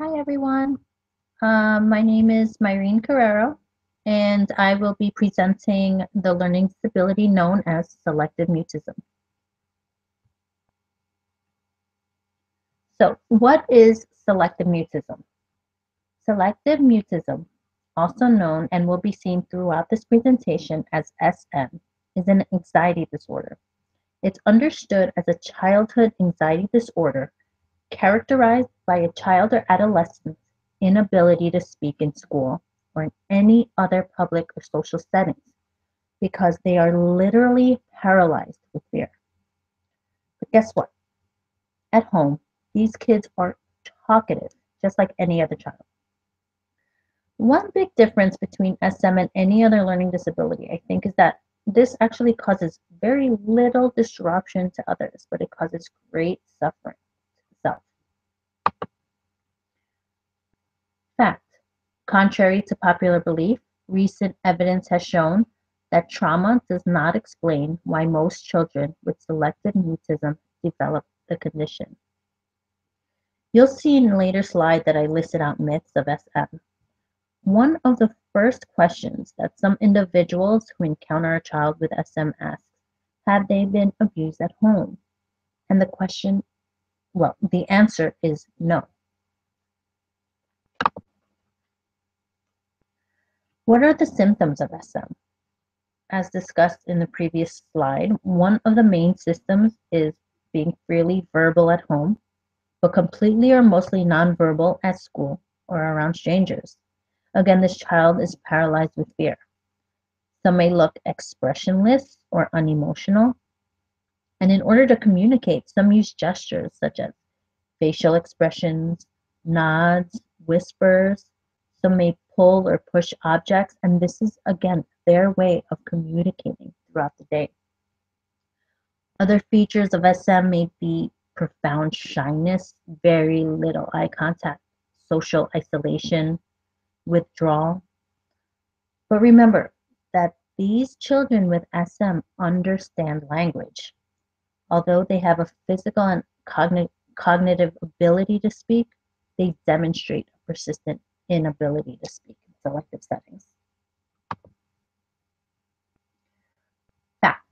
Hi, everyone. My name is Myrene Carrero, and I will be presenting the learning disability known as selective mutism. So, what is selective mutism? Selective mutism, also known and will be seen throughout this presentation as SM, is an anxiety disorder. It's understood as a childhood anxiety disorder characterized by a child or adolescent's inability to speak in school or in any other public or social settings because they are literally paralyzed with fear. But guess what? At home, these kids are talkative, just like any other child. One big difference between SM and any other learning disability, I think, is that this actually causes very little disruption to others, but it causes great suffering to self. Fact: contrary to popular belief, recent evidence has shown that trauma does not explain why most children with selective mutism develop the condition. You'll see in a later slide that I listed out myths of SM. One of the first questions that some individuals who encounter a child with SM ask, have they been abused at home? And the answer is no. What are the symptoms of SM? As discussed in the previous slide, one of the main symptoms is being freely verbal at home, but completely or mostly nonverbal at school or around strangers. Again, this child is paralyzed with fear. Some may look expressionless or unemotional, and in order to communicate, some use gestures such as facial expressions, nods, whispers. Some may pull or push objects, and this is, again, their way of communicating throughout the day. Other features of SM may be profound shyness, very little eye contact, social isolation, withdrawal. But remember that these children with SM understand language. Although they have a physical and cognitive ability to speak, they demonstrate a persistent inability to speak in selective settings. Fact: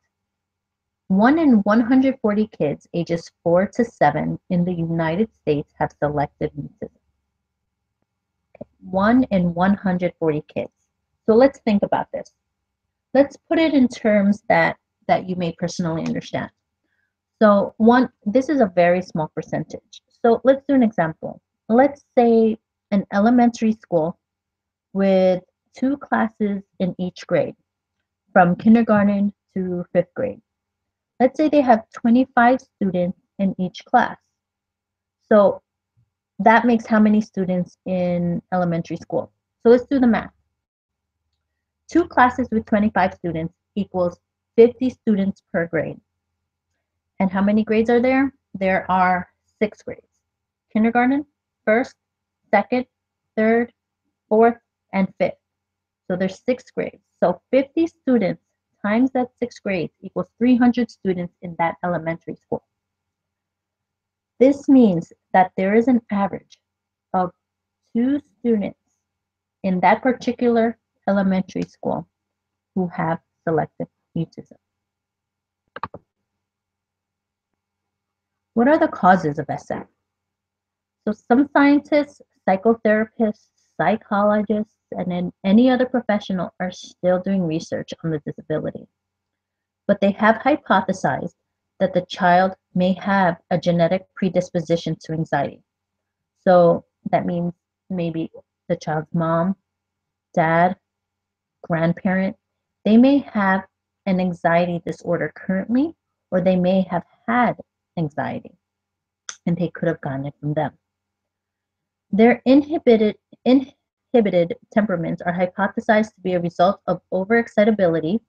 1 in 140 kids ages 4 to 7 in the United States have selective mutism. 1 in 140 kids. So let's think about this. Let's put it in terms that you may personally understand. So this is a very small percentage. So let's do an example. Let's say an elementary school with 2 classes in each grade, from kindergarten to 5th grade. Let's say they have 25 students in each class. So that makes how many students in elementary school? So let's do the math. 2 classes with 25 students equals 50 students per grade. And how many grades are there? There are 6 grades. Kindergarten, first, second, third, fourth, and fifth. So there's 6 grades. So 50 students times that 6 grades equals 300 students in that elementary school. This means that there is an average of 2 students in that particular elementary school who have selective mutism. What are the causes of SM? So some scientists, psychotherapists, psychologists, and then any other professional are still doing research on the disability. But they have hypothesized that the child may have a genetic predisposition to anxiety. So that means maybe the child's mom, dad, grandparent, they may have an anxiety disorder currently, or they may have had anxiety, and they could have gotten it from them. Their inhibited temperaments are hypothesized to be a result of overexcitability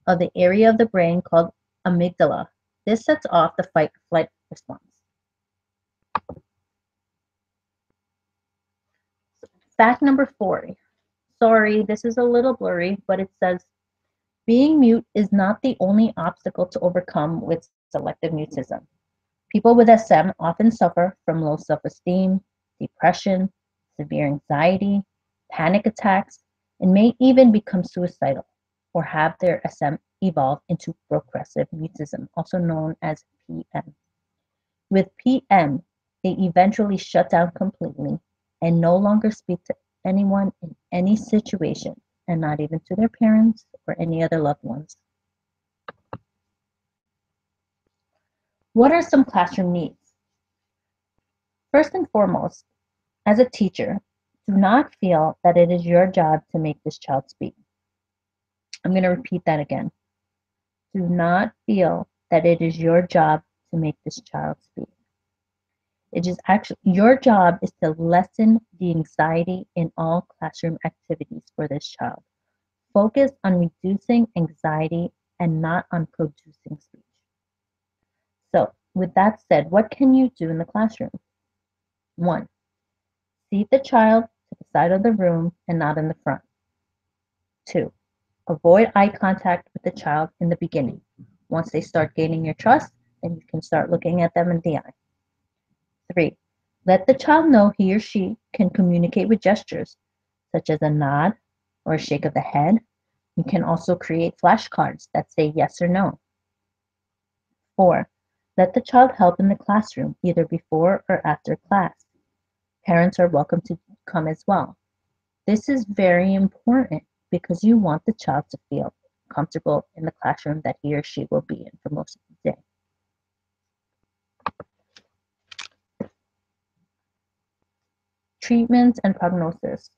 of the area of the brain called amygdala. This sets off the fight-flight response. Fact number 4. Sorry, this is a little blurry, but it says, being mute is not the only obstacle to overcome with selective mutism. People with SM often suffer from low self-esteem, depression, severe anxiety, panic attacks, and may even become suicidal or have their SM evolve into progressive mutism, also known as PM. With PM, they eventually shut down completely and no longer speak to anyone in any situation, and not even to their parents or any other loved ones. What are some classroom needs? First and foremost, as a teacher, do not feel that it is your job to make this child speak. I'm going to repeat that again. Do not feel that it is your job to make this child speak. It is actually your job is to lessen the anxiety in all classroom activities for this child. Focus on reducing anxiety and not on producing speech. So, with that said, what can you do in the classroom? 1. Seat the child to the side of the room and not in the front. 2. Avoid eye contact with the child in the beginning. Once they start gaining your trust, then you can start looking at them in the eye. 3. Let the child know he or she can communicate with gestures, such as a nod or a shake of the head. You can also create flashcards that say yes or no. 4. Let the child help in the classroom, either before or after class. Parents are welcome to come as well. This is very important because you want the child to feel comfortable in the classroom that he or she will be in for most of the day. Treatments and prognosis.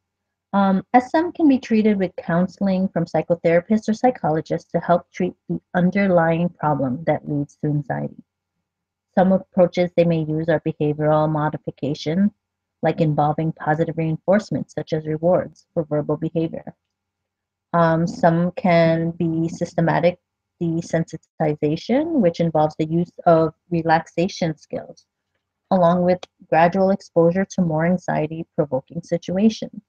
SM can be treated with counseling from psychotherapists or psychologists to help treat the underlying problem that leads to anxiety. Some approaches they may use are behavioral modification, like involving positive reinforcement, such as rewards for verbal behavior. Some can be systematic desensitization, which involves the use of relaxation skills, along with gradual exposure to more anxiety provoking situations.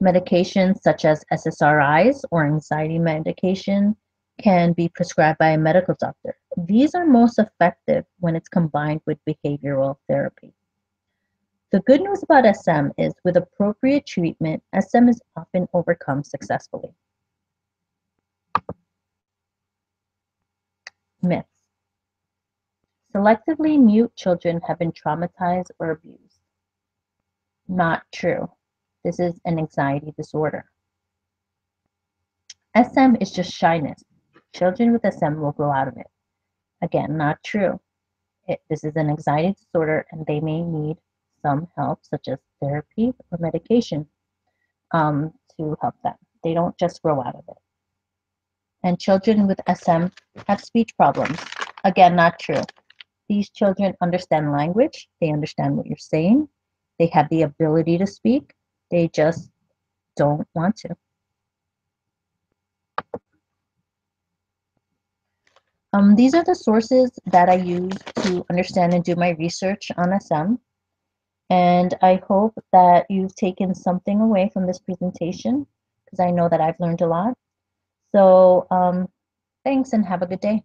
Medications such as SSRIs or anxiety medication can be prescribed by a medical doctor. These are most effective when it's combined with behavioral therapy. The good news about SM is with appropriate treatment, SM is often overcome successfully. Myths. Selectively mute children have been traumatized or abused. Not true. This is an anxiety disorder. SM is just shyness. Children with SM will grow out of it. Again, not true. This is an anxiety disorder and they may need some help, such as therapy or medication, to help them. They don't just grow out of it. And children with SM have speech problems. Again, not true. These children understand language, they understand what you're saying, they have the ability to speak, they just don't want to. These are the sources that I use to understand and do my research on SM. And I hope that you've taken something away from this presentation because I know that I've learned a lot. So thanks and have a good day.